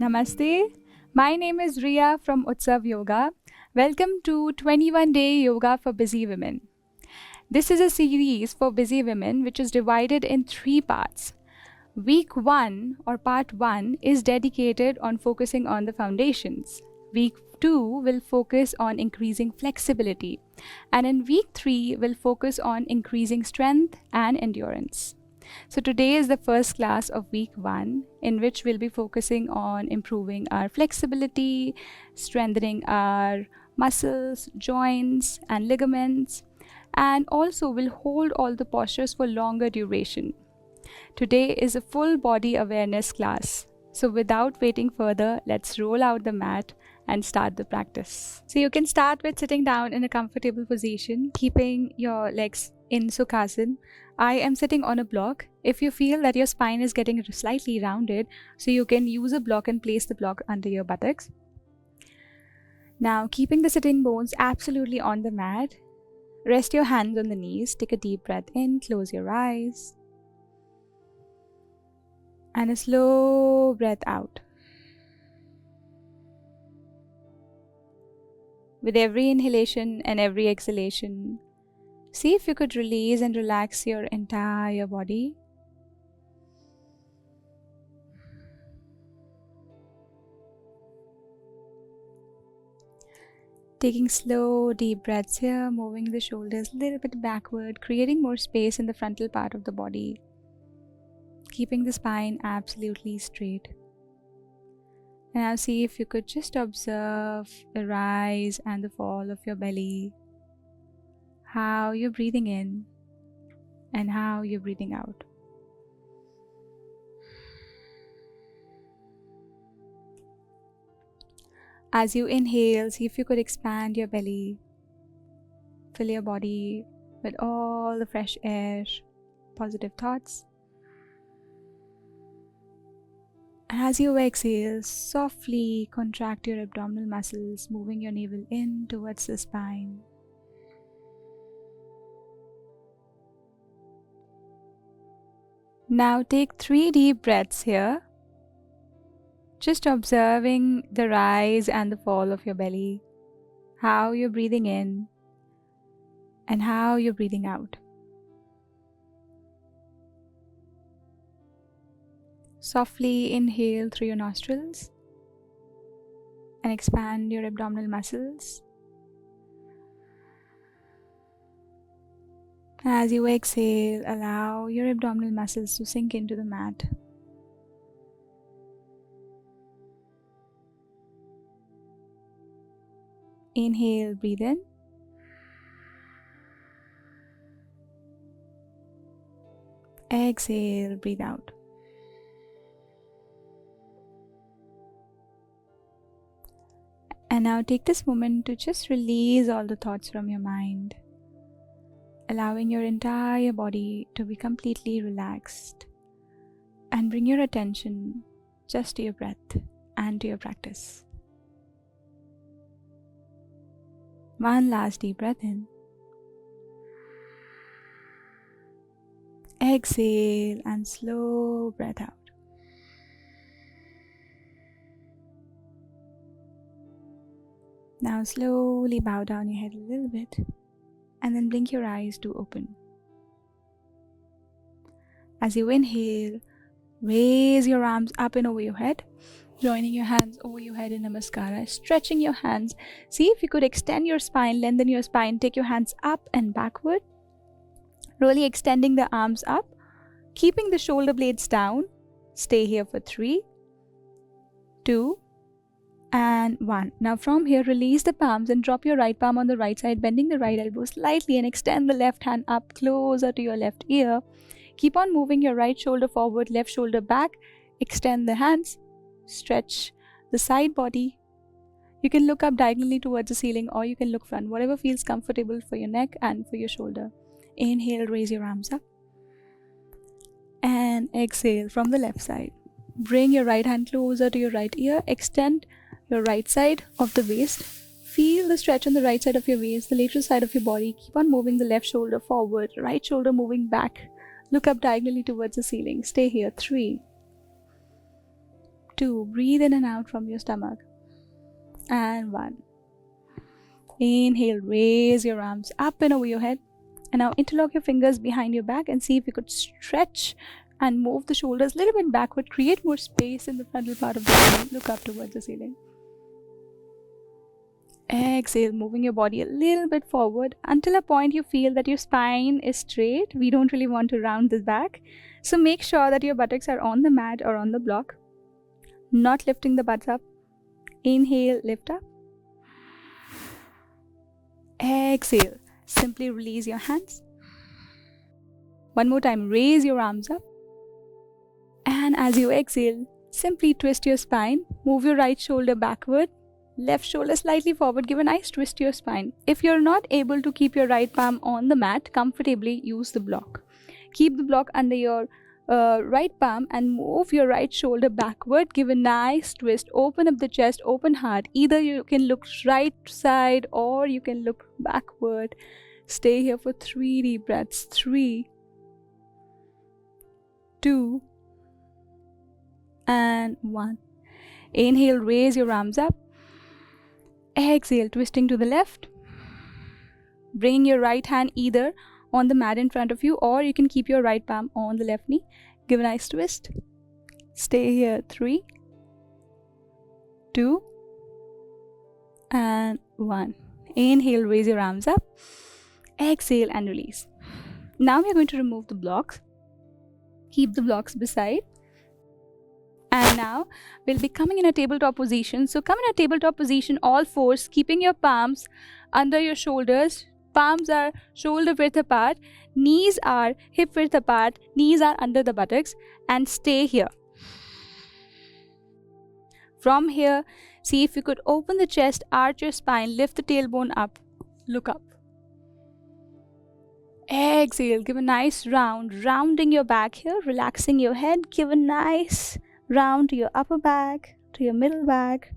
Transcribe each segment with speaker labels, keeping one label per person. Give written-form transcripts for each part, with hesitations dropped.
Speaker 1: Namaste. My name is Riya from Utsav Yoga. Welcome to 21-Day Yoga for Busy Women. This is a series for busy women which is divided in 3 parts. Week 1 or part 1 is dedicated on focusing on the foundations. Week 2 will focus on increasing flexibility. And in week 3 will focus on increasing strength and endurance. So today is the first class of week 1 in which we'll be focusing on improving our flexibility, strengthening our muscles, joints and ligaments, and also we'll hold all the postures for longer duration. Today is a full body awareness class. So without waiting further, let's roll out the mat and start the practice. So you can start with sitting down in a comfortable position, keeping your legs in Sukhasana. I am sitting on a block. If you feel that your spine is getting slightly rounded, so you can use a block and place the block under your buttocks. Now, keeping the sitting bones absolutely on the mat, rest your hands on the knees, take a deep breath in, close your eyes, and a slow breath out. With every inhalation and every exhalation, see if you could release and relax your entire body. Taking slow, deep breaths here, moving the shoulders a little bit backward, creating more space in the frontal part of the body, keeping the spine absolutely straight. And now see if you could just observe the rise and the fall of your belly, how you're breathing in and how you're breathing out. As you inhale, see if you could expand your belly, fill your body with all the fresh air, positive thoughts. As you exhale, softly contract your abdominal muscles, moving your navel in towards the spine. Now take 3 deep breaths here, just observing the rise and the fall of your belly, how you're breathing in and how you're breathing out. Softly inhale through your nostrils and expand your abdominal muscles. As you exhale, allow your abdominal muscles to sink into the mat. Inhale, breathe in. Exhale, breathe out. And now take this moment to just release all the thoughts from your mind, allowing your entire body to be completely relaxed, and bring your attention just to your breath and to your practice. One last deep breath in. Exhale and slow breath out. Now slowly bow down your head a little bit and then blink your eyes to open. As you inhale, raise your arms up and over your head, joining your hands over your head in Namaskara, stretching your hands. See if you could extend your spine, lengthen your spine, take your hands up and backward, really extending the arms up, keeping the shoulder blades down. Stay here for 3, 2, and 1. Now from here, release the palms and drop your right palm on the right side, bending the right elbow slightly and extend the left hand up closer to your left ear. Keep on moving your right shoulder forward, left shoulder back, extend the hands, stretch the side body. You can look up diagonally towards the ceiling or you can look front, whatever feels comfortable for your neck and for your shoulder. Inhale, raise your arms up. And exhale from the left side. Bring your right hand closer to your right ear, extend your right side of the waist. Feel the stretch on the right side of your waist, the lateral side of your body. Keep on moving the left shoulder forward, right shoulder moving back. Look up diagonally towards the ceiling. Stay here. 3, 2. Breathe in and out from your stomach. And 1. Inhale, raise your arms up and over your head. And now interlock your fingers behind your back and see if you could stretch and move the shoulders a little bit backward. Create more space in the frontal part of the body. Look up towards the ceiling. Exhale, moving your body a little bit forward until a point you feel that your spine is straight. We don't really want to round the back. So make sure that your buttocks are on the mat or on the block. Not lifting the butts up. Inhale, lift up. Exhale, simply release your hands. One more time, raise your arms up. And as you exhale, simply twist your spine. Move your right shoulder backward. Left shoulder slightly forward. Give a nice twist to your spine. If you're not able to keep your right palm on the mat comfortably, use the block. Keep the block under your right palm and move your right shoulder backward. Give a nice twist. Open up the chest, open heart. Either you can look right side or you can look backward. Stay here for 3 deep breaths. 3, 2, and 1. Inhale, raise your arms up. Exhale, twisting to the left. Bring your right hand either on the mat in front of you or you can keep your right palm on the left knee. Give a nice twist. Stay here. 3, 2, and 1. Inhale, raise your arms up. Exhale and release. Now we're going to remove the blocks. Keep the blocks beside. And now we'll be coming in a tabletop position. So come in a tabletop position, all fours, keeping your palms under your shoulders. Palms are shoulder width apart. Knees are hip width apart. Knees are under the buttocks. And stay here. From here, see if you could open the chest, arch your spine, lift the tailbone up. Look up. Exhale, give a nice round, rounding your back here, relaxing your head. Give a nice round to your upper back, to your middle back,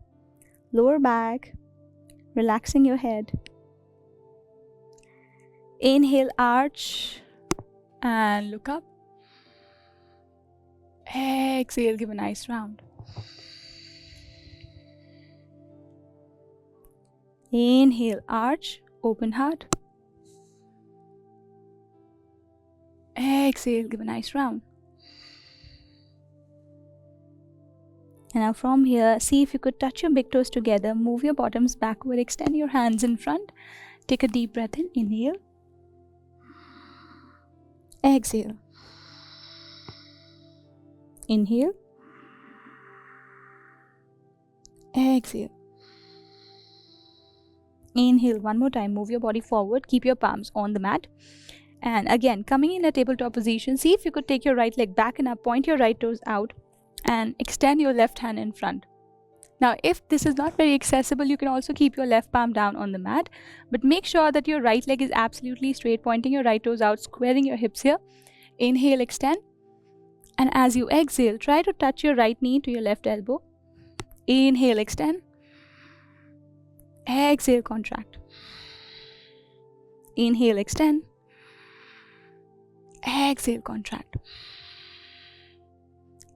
Speaker 1: lower back, relaxing your head. Inhale, arch, and look up. Exhale, give a nice round. Inhale, arch, open heart. Exhale, give a nice round. And now from here, see if you could touch your big toes together, move your bottoms backward, extend your hands in front. Take a deep breath in, inhale. Exhale. Inhale. Exhale. Inhale one more time, move your body forward, keep your palms on the mat. And again, coming in a tabletop position, see if you could take your right leg back and up, point your right toes out, and extend your left hand in front. Now, if this is not very accessible, you can also keep your left palm down on the mat, but make sure that your right leg is absolutely straight, pointing your right toes out, squaring your hips here. Inhale, extend. And as you exhale, try to touch your right knee to your left elbow. Inhale, extend. Exhale, contract. Inhale, extend. Exhale, contract.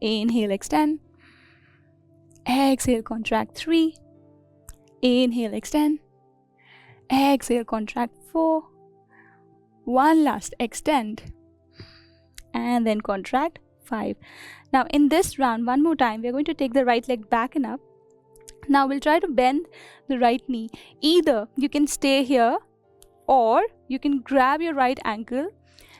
Speaker 1: Inhale, extend. Exhale, contract. 3. Inhale, extend. Exhale, contract. 4. One last, extend. And then contract. 5. Now in this round, one more time, we're going to take the right leg back and up. Now we'll try to bend the right knee. Either you can stay here or you can grab your right ankle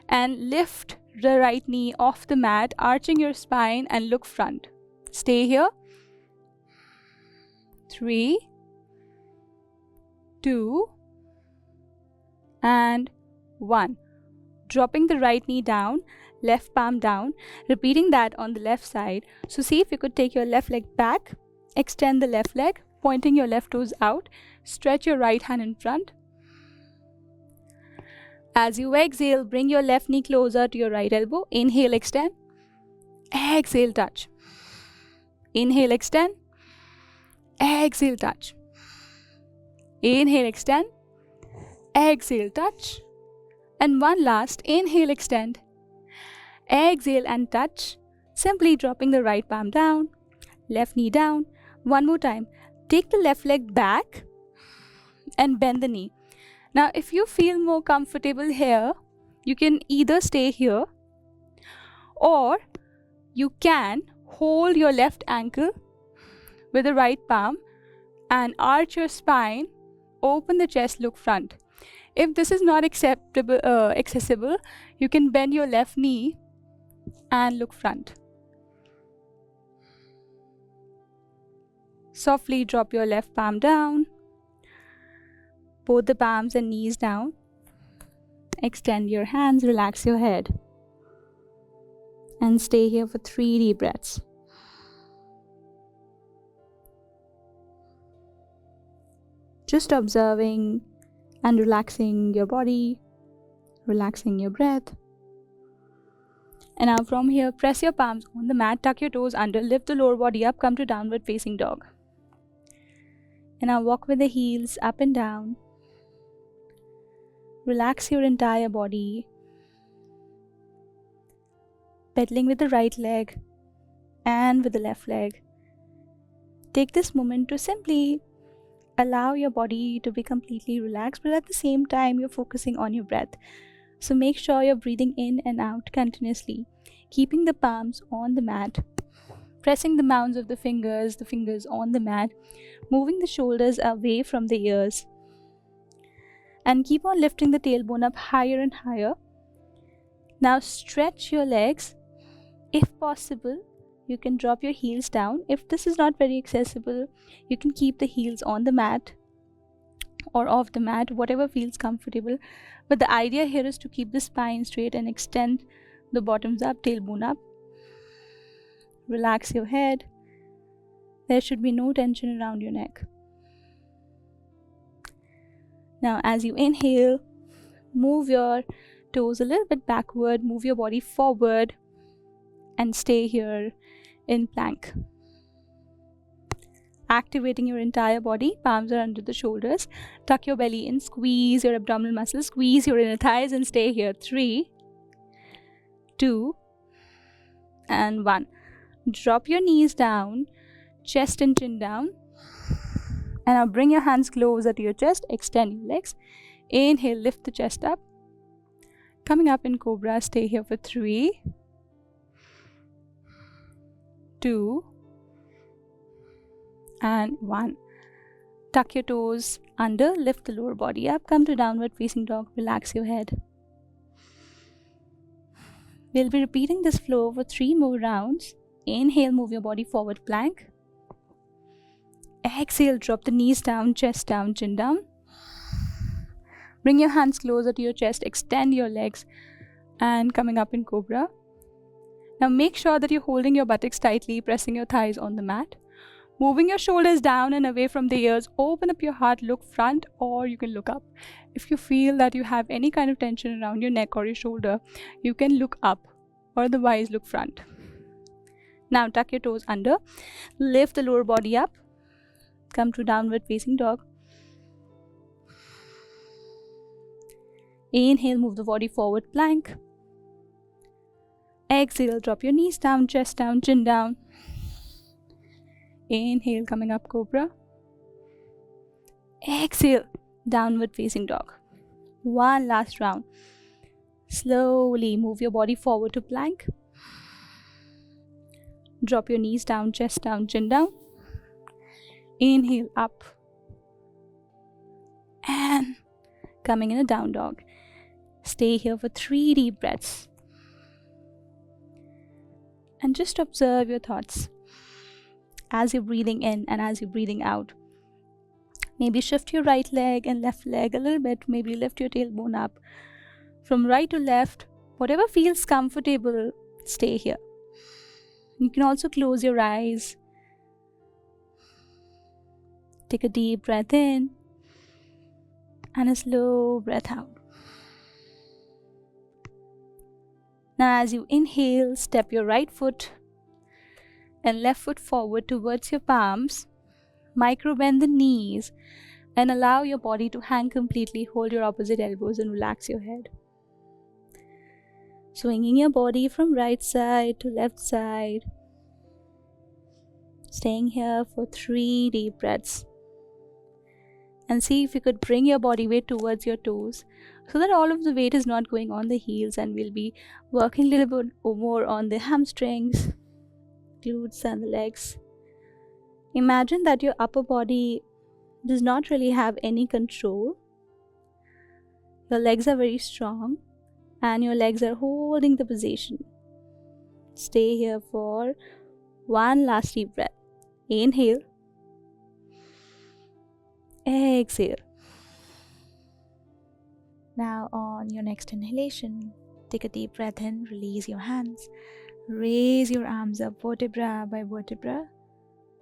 Speaker 1: and lift the right knee off the mat, arching your spine and look front. Stay here. 3, 2, and 1. Dropping the right knee down, left palm down, repeating that on the left side. So see if you could take your left leg back, extend the left leg, pointing your left toes out, stretch your right hand in front. As you exhale, bring your left knee closer to your right elbow. Inhale, extend. Exhale, touch. Inhale, extend. Exhale, touch. Inhale, extend. Exhale, touch. And one last, inhale, extend. Exhale and touch. Simply dropping the right palm down. Left knee down. One more time. Take the left leg back and bend the knee. Now, if you feel more comfortable here, you can either stay here or you can hold your left ankle with the right palm and arch your spine, open the chest, look front. If this is not accessible, you can bend your left knee and look front. Softly drop your left palm down, both the palms and knees down. Extend your hands, relax your head, and stay here for 3 deep breaths. Just observing and relaxing your body, relaxing your breath. And now from here, press your palms on the mat, tuck your toes under, lift the lower body up, come to downward facing dog. And now walk with the heels up and down. Relax your entire body. Pedaling with the right leg and with the left leg. Take this moment to simply allow your body to be completely relaxed, but at the same time, you're focusing on your breath. So make sure you're breathing in and out continuously, keeping the palms on the mat, pressing the mounds of the fingers on the mat, moving the shoulders away from the ears, and keep on lifting the tailbone up higher and higher. Now stretch your legs. If possible, you can drop your heels down. If this is not very accessible, you can keep the heels on the mat or off the mat, whatever feels comfortable. But the idea here is to keep the spine straight and extend the bottoms up, tailbone up. Relax your head. There should be no tension around your neck. Now as you inhale, move your toes a little bit backward, move your body forward, and stay here in plank. Activating your entire body, palms are under the shoulders, tuck your belly in, squeeze your abdominal muscles, squeeze your inner thighs, and stay here. 3, 2, and 1. Drop your knees down, chest and chin down, and now bring your hands closer to your chest, extend your legs. Inhale, lift the chest up. Coming up in cobra, stay here for 3, 2, and 1. Tuck your toes under, lift the lower body up, come to downward facing dog, relax your head. We'll be repeating this flow for 3 more rounds. Inhale, move your body forward, plank. Exhale, drop the knees down, chest down, chin down. Bring your hands closer to your chest, extend your legs, and coming up in cobra. Now make sure that you're holding your buttocks tightly, pressing your thighs on the mat. Moving your shoulders down and away from the ears, open up your heart, look front, or you can look up. If you feel that you have any kind of tension around your neck or your shoulder, you can look up, or otherwise look front. Now tuck your toes under, lift the lower body up, come to downward facing dog. Inhale, move the body forward, plank. Exhale, drop your knees down, chest down, chin down. Inhale, coming up cobra. Exhale, downward facing dog. One last round. Slowly move your body forward to plank. Drop your knees down, chest down, chin down. Inhale, up. And coming in a down dog. Stay here for 3 deep breaths. And just observe your thoughts as you're breathing in and as you're breathing out. Maybe shift your right leg and left leg a little bit. Maybe lift your tailbone up. From right to left, whatever feels comfortable, stay here. You can also close your eyes. Take a deep breath in and a slow breath out. Now as you inhale, step your right foot and left foot forward towards your palms. Micro bend the knees and allow your body to hang completely. Hold your opposite elbows and relax your head. Swinging your body from right side to left side.
Speaker 2: Staying here for 3 deep breaths. And see if you could bring your body weight towards your toes so that all of the weight is not going on the heels, and we'll be working a little bit more on the hamstrings, glutes, and the legs. Imagine that your upper body does not really have any control. Your legs are very strong and your legs are holding the position. Stay here for one last deep breath. Inhale. Exhale. Now on your next inhalation, take a deep breath in, release your hands. Raise your arms up vertebra by vertebra,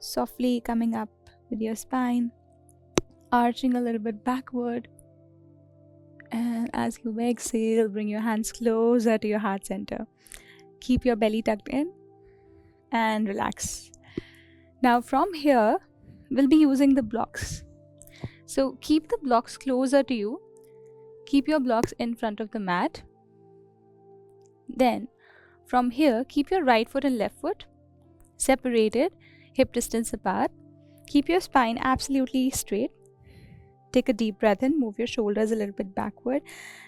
Speaker 2: softly coming up with your spine, arching a little bit backward. And as you exhale, bring your hands closer to your heart center. Keep your belly tucked in and relax. Now from here, we'll be using the blocks. So keep the blocks closer to you. Keep your blocks in front of the mat. Then from here, keep your right foot and left foot separated, hip distance apart. Keep your spine absolutely straight. Take a deep breath in, move your shoulders a little bit backward.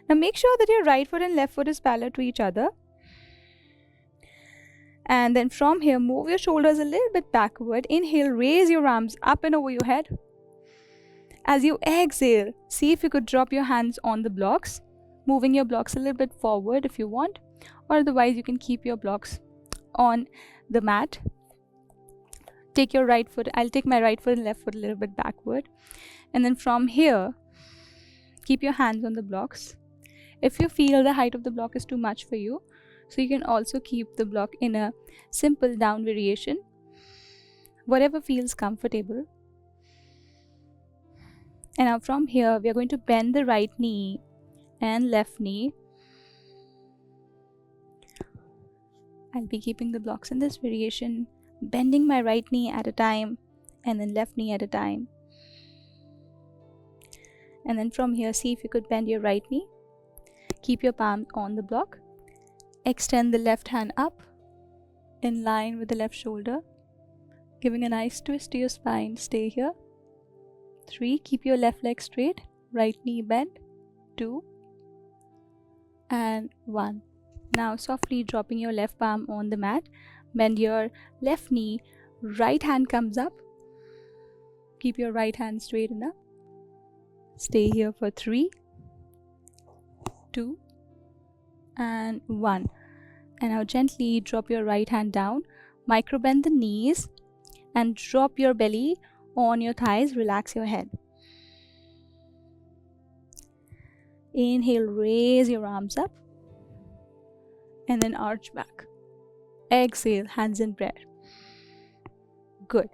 Speaker 2: Now make sure that your right foot and left foot is parallel to each other. And then from here, move your shoulders a little bit backward. Inhale, raise your arms up and over your head. As you exhale, see if you could drop your hands on the blocks, moving your blocks a little bit forward if you want, or otherwise you can keep your blocks on the mat. Take your right foot, I'll take my right foot and left foot a little bit backward. And then from here, keep your hands on the blocks. If you feel the height of the block is too much for you, so you can also keep the block in a simple down variation, whatever feels comfortable. And now from here, we are going to bend the right knee and left knee. I'll be keeping the blocks in this variation, bending my right knee at a time and then left knee at a time. And then from here, see if you could bend your right knee. Keep your palm on the block. Extend the left hand up in line with the left shoulder, giving a nice twist to your spine. Stay here. 3, keep your left leg straight, right knee bent. 2 and 1. Now softly dropping your left palm on the mat, bend your left knee, right hand comes up. Keep your right hand straight enough. Stay here for 3, 2 and 1. And now gently drop your right hand down, micro bend the knees and drop your belly on your thighs. Relax your head. Inhale, raise your arms up and then arch back. Exhale, hands in prayer. Good.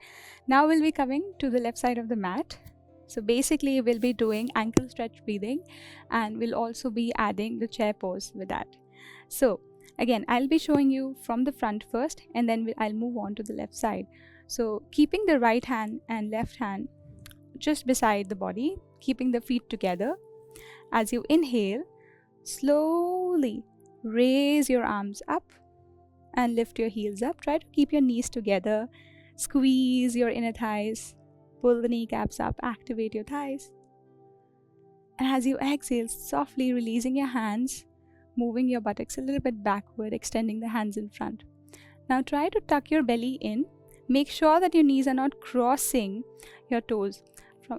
Speaker 2: Now we'll be coming to the left side of the mat. So basically we'll be doing ankle stretch breathing, and we'll also be adding the chair pose with that. So again, I'll be showing you from the front first, and then I'll move on to the left side. So keeping the right hand and left hand just beside the body, keeping the feet together. As you inhale, slowly raise your arms up and lift your heels up. Try to keep your knees together. Squeeze your inner thighs. Pull the kneecaps up. Activate your thighs. And as you exhale, softly releasing your hands, moving your buttocks a little bit backward, extending the hands in front. Now try to tuck your belly in. Make sure that your knees are not crossing your toes.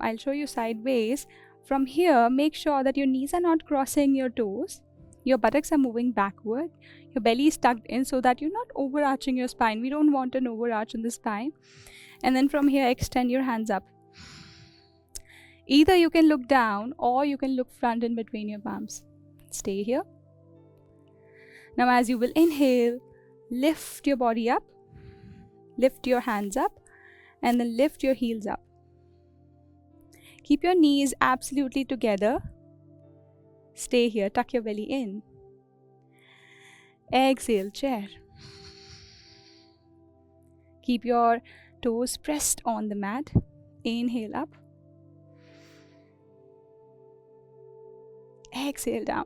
Speaker 2: I'll show you sideways. From here, make sure that your knees are not crossing your toes. Your buttocks are moving backward. Your belly is tucked in so that you're not overarching your spine. We don't want an overarch in the spine. And then from here, extend your hands up. Either you can look down or you can look front in between your palms. Stay here. Now as you will inhale, lift your body up. Lift your hands up and then lift your heels up. Keep your knees absolutely together. Stay here, tuck your belly in. Exhale, chair. Keep your toes pressed on the mat. Inhale up. Exhale down.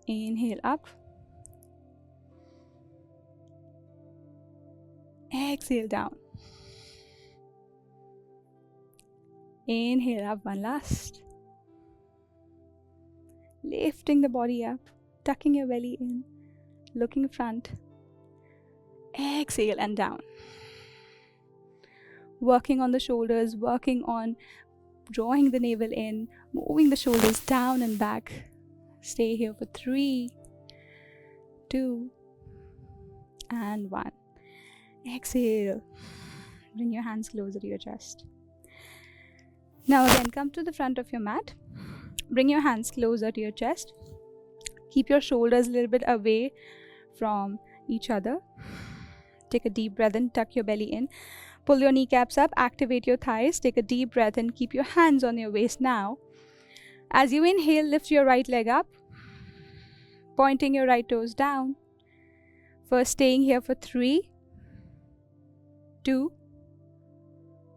Speaker 2: Inhale up. Exhale down. Inhale up, one last. Lifting the body up, tucking your belly in, looking front. Exhale and down. Working on the shoulders, working on drawing the navel in, moving the shoulders down and back. Stay here for 3, 2, and 1. Exhale. Bring your hands closer to your chest. Now again, come to the front of your mat. Bring your hands closer to your chest. Keep your shoulders a little bit away from each other. Take a deep breath in, tuck your belly in. Pull your kneecaps up, activate your thighs. Take a deep breath in, keep your hands on your waist now. As you inhale, lift your right leg up, pointing your right toes down. First, staying here for 3, 2,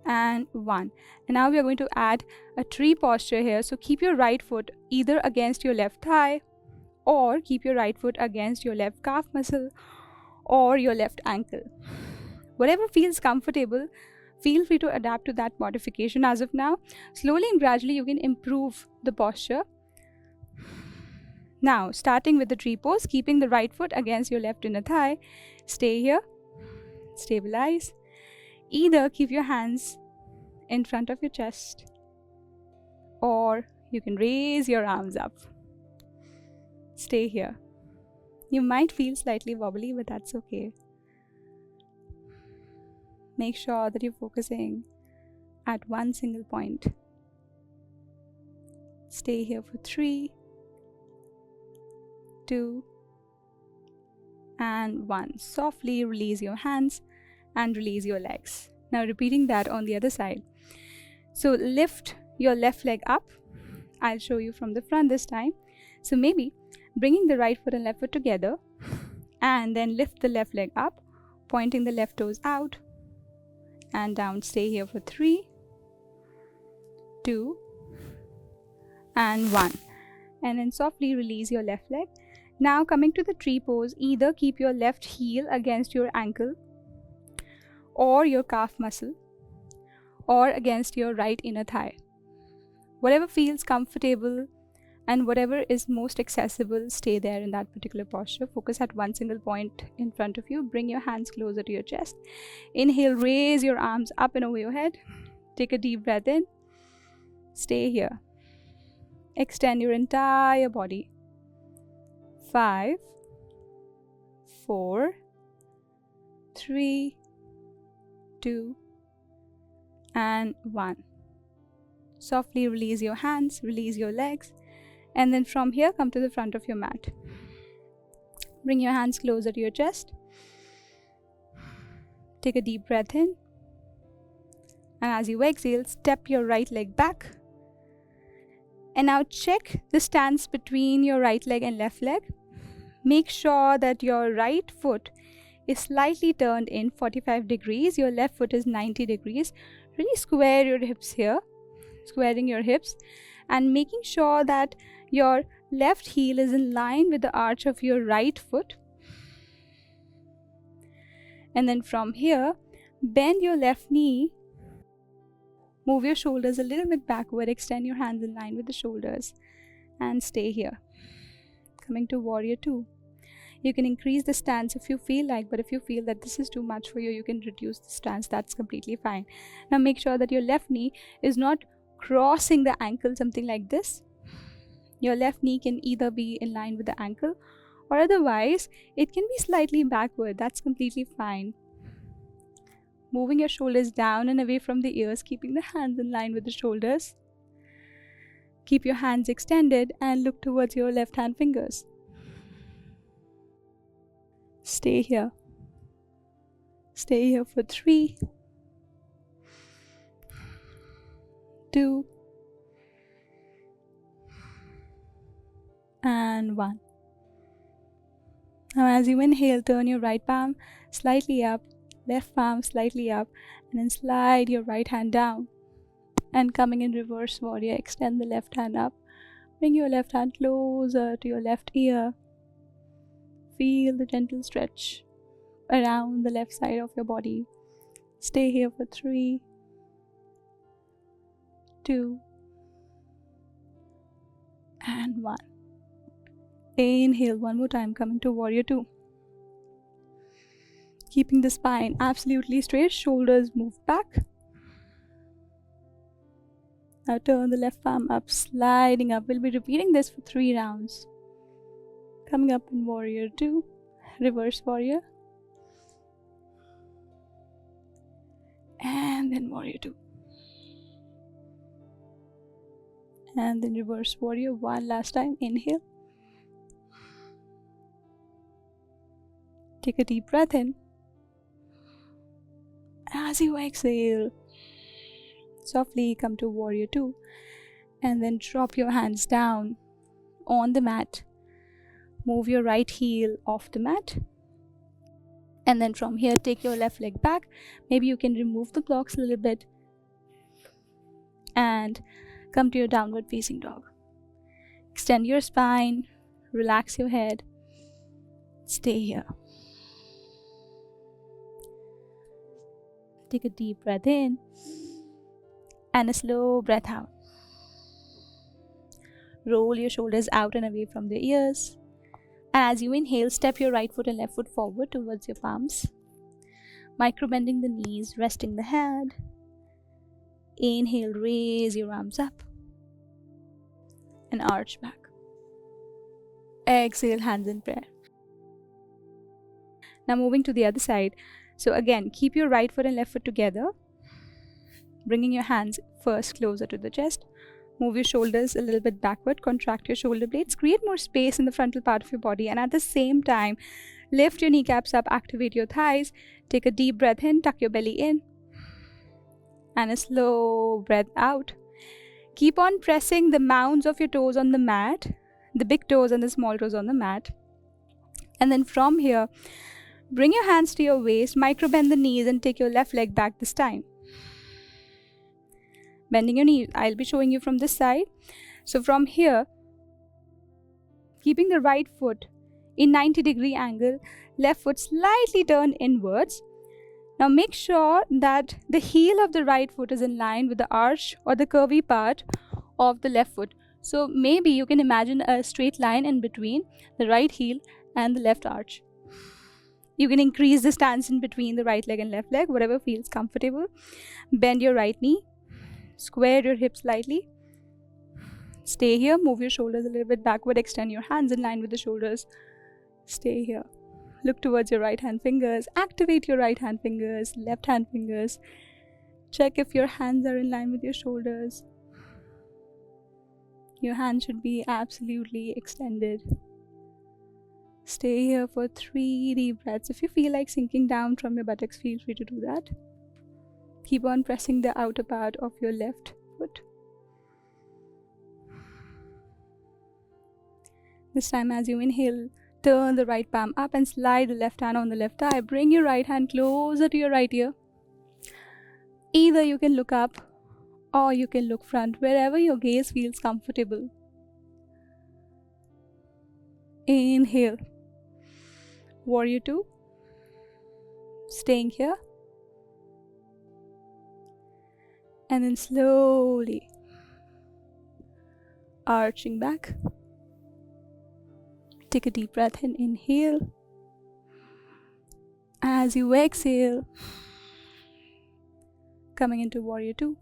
Speaker 2: and 1. And now we are going to add a tree posture here. So keep your right foot either against your left thigh, or keep your right foot against your left calf muscle or your left ankle. Whatever feels comfortable, feel free to adapt to that modification as of now. Slowly and gradually you can improve the posture. Now, starting with the tree pose, keeping the right foot against your left inner thigh. Stay here, stabilize. Either keep your hands in front of your chest, or you can raise your arms up. Stay here. You might feel slightly wobbly, but that's okay. Make sure that you're focusing at one single point. Stay here for 3, 2, and 1. Softly release your hands and release your legs. Now repeating that on the other side. So lift your left leg up. I'll show you from the front this time. So maybe bringing the right foot and left foot together, and then lift the left leg up, pointing the left toes out and down. Stay here for 3, 2, and 1. And then softly release your left leg. Now coming to the tree pose, either keep your left heel against your ankle or your calf muscle, or against your right inner thigh. Whatever feels comfortable and whatever is most accessible, stay there in that particular posture. Focus at one single point in front of you. Bring your hands closer to your chest. Inhale, raise your arms up and over your head. Take a deep breath in. Stay here. Extend your entire body. 5, 4, 3, 2, and 1. Softly release your hands, release your legs, and then from here come to the front of your mat. Bring your hands closer to your chest. Take a deep breath in, and as you exhale, step your right leg back. And now check the stance between your right leg and left leg. Make sure that your right foot is slightly turned in 45 degrees. Your left foot is 90 degrees. Really square your hips here. Squaring your hips and making sure that your left heel is in line with the arch of your right foot. And then from here, bend your left knee. Move your shoulders a little bit backward. Extend your hands in line with the shoulders and stay here. Coming to warrior 2. You can increase the stance if you feel like, but if you feel that this is too much for you, you can reduce the stance. That's completely fine. Now make sure that your left knee is not crossing the ankle, something like this. Your left knee can either be in line with the ankle, or otherwise it can be slightly backward. That's completely fine. Moving your shoulders down and away from the ears, keeping the hands in line with the shoulders. Keep your hands extended and look towards your left hand fingers. Stay here. Stay here for 3, 2, and 1. Now as you inhale, turn your right palm slightly up, left palm slightly up, and then slide your right hand down. And coming in reverse warrior, extend the left hand up. Bring your left hand closer to your left ear. Feel the gentle stretch. around the left side of your body. Stay here for 3, 2, and 1. Inhale one more time, coming to warrior 2. Keeping the spine absolutely straight, shoulders move back. Now turn the left palm up, sliding up. We'll be repeating this for 3 rounds. Coming up in warrior 2, reverse warrior, and then warrior 2, and then reverse warrior. One last time. Inhale, take a deep breath in. As you exhale, softly come to warrior 2, and then drop your hands down on the mat. Move your right heel off the mat, and then from here take your left leg back. Maybe you can remove the blocks a little bit and come to your downward facing dog. Extend your spine, relax your head, stay here. Take a deep breath in and a slow breath out. Roll your shoulders out and away from the ears. As you inhale, step your right foot and left foot forward towards your palms. Micro bending the knees, resting the head. Inhale, raise your arms up and arch back. Exhale, hands in prayer. Now moving to the other side. So again, keep your right foot and left foot together, bringing your hands first closer to the chest. Move your shoulders a little bit backward, contract your shoulder blades, create more space in the frontal part of your body, and at the same time, lift your kneecaps up, activate your thighs. Take a deep breath in, tuck your belly in, and a slow breath out. Keep on pressing the mounds of your toes on the mat, the big toes and the small toes on the mat. And then from here, bring your hands to your waist, micro bend the knees, and take your left leg back this time. Bending your knees, I'll be showing you from this side. So from here, keeping the right foot in 90-degree angle, left foot slightly turned inwards. Now make sure that the heel of the right foot is in line with the arch or the curvy part of the left foot. So maybe you can imagine a straight line in between the right heel and the left arch. You can increase the stance in between the right leg and left leg, whatever feels comfortable. Bend your right knee, square your hips slightly. Stay here, move your shoulders a little bit backward, extend your hands in line with the shoulders. Stay here. Look towards your right hand fingers, activate your right hand fingers, left hand fingers. Check if your hands are in line with your shoulders. Your hands should be absolutely extended. Stay here for 3 deep breaths. If you feel like sinking down from your buttocks, feel free to do that. Keep on pressing the outer part of your left foot. This time, as you inhale, turn the right palm up and slide the left hand on the left thigh. Bring your right hand closer to your right ear. Either you can look up or you can look front, wherever your gaze feels comfortable. Inhale. Warrior 2. Staying here. And then slowly arching back. Take a deep breath in. Inhale. As you exhale, coming into warrior 2.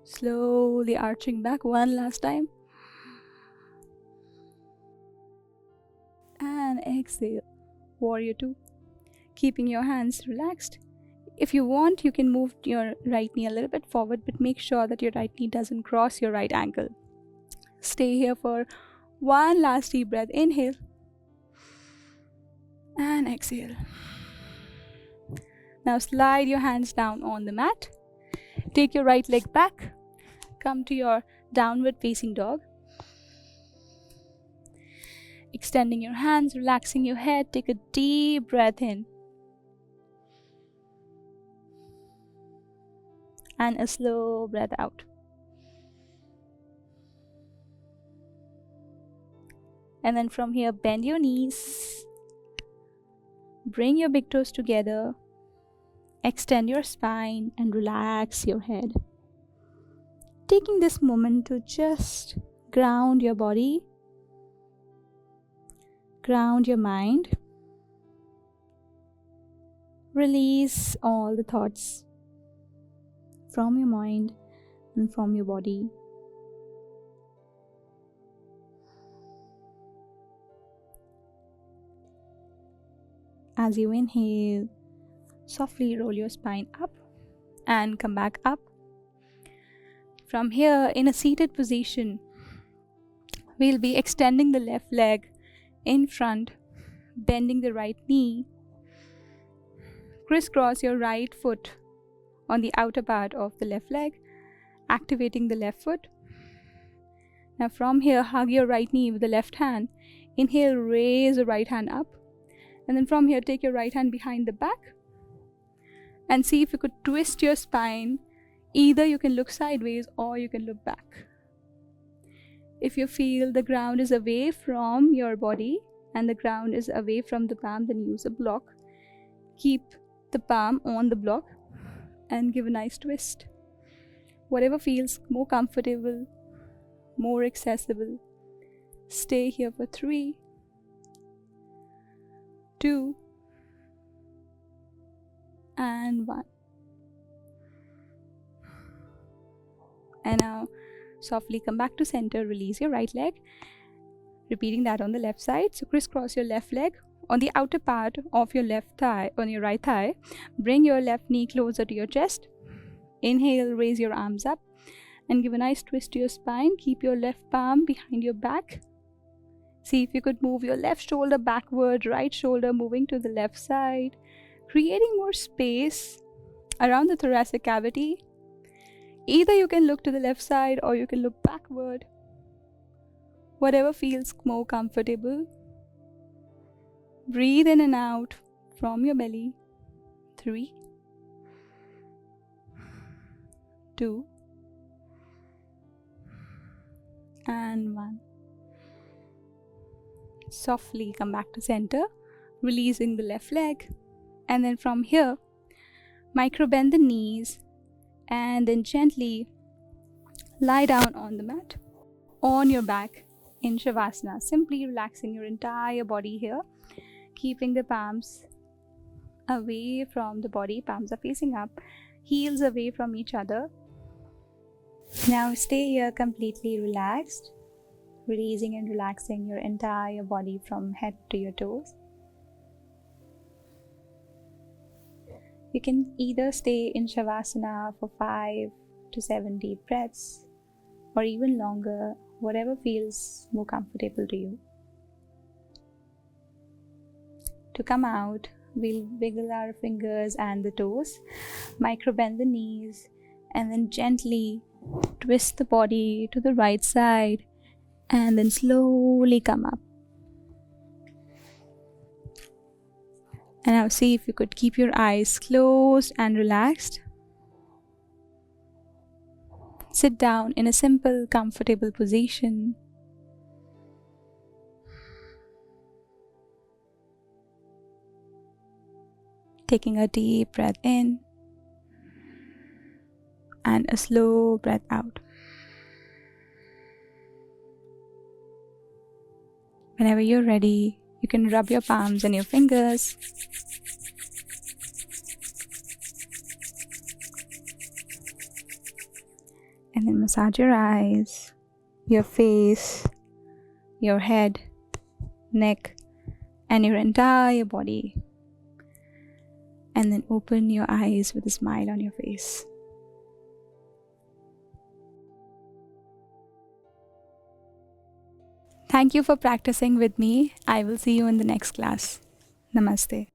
Speaker 2: Slowly arching back one last time. And exhale, warrior 2. Keeping your hands relaxed. If you want, you can move your right knee a little bit forward, but make sure that your right knee doesn't cross your right ankle. Stay here for one last deep breath. Inhale. And exhale. Now slide your hands down on the mat. Take your right leg back. Come to your downward facing dog. Extending your hands, relaxing your head. Take a deep breath in. And a slow breath out. And then from here, bend your knees. Bring your big toes together. Extend your spine and relax your head. Taking this moment to just ground your body, ground your mind. Release all the thoughts from your mind and from your body. As you inhale, softly roll your spine up and come back up. From here, in a seated position, we'll be extending the left leg in front, bending the right knee. Crisscross your right foot on the outer part of the left leg, activating the left foot. Now from here, hug your right knee with the left hand. Inhale, raise the right hand up. And then from here, take your right hand behind the back and see if you could twist your spine. Either you can look sideways or you can look back. If you feel the ground is away from your body and the ground is away from the palm, then use a block. Keep the palm on the block and give a nice twist. Whatever feels more comfortable, more accessible. Stay here for 3, 2, and 1. And now softly come back to center, release your right leg. Repeating that on the left side. So crisscross your left leg on the outer part of your left thigh, on your right thigh. Bring your left knee closer to your chest. Inhale, raise your arms up and give a nice twist to your spine. Keep your left palm behind your back. See if you could move your left shoulder backward, right shoulder moving to the left side, creating more space around the thoracic cavity. Either you can look to the left side or you can look backward. Whatever feels more comfortable. Breathe in and out from your belly. 3, 2, and 1. Softly come back to center, releasing the left leg. And then from here, micro bend the knees and then gently lie down on the mat, on your back in Shavasana. Simply relaxing your entire body here, keeping the palms away from the body. Palms are facing up, heels away from each other. Now stay here completely relaxed, releasing and relaxing your entire body from head to your toes. You can either stay in Shavasana for 5 to 7 deep breaths or even longer, whatever feels more comfortable to you. To come out, we'll wiggle our fingers and the toes, micro bend the knees, and then gently twist the body to the right side and then slowly come up. And now see if you could keep your eyes closed and relaxed. Sit down in a simple, comfortable position. Taking a deep breath in and a slow breath out. Whenever you're ready, you can rub your palms and your fingers. And then massage your eyes, your face, your head, neck, and your entire body. And then open your eyes with a smile on your face. Thank you for practicing with me. I will see you in the next class. Namaste.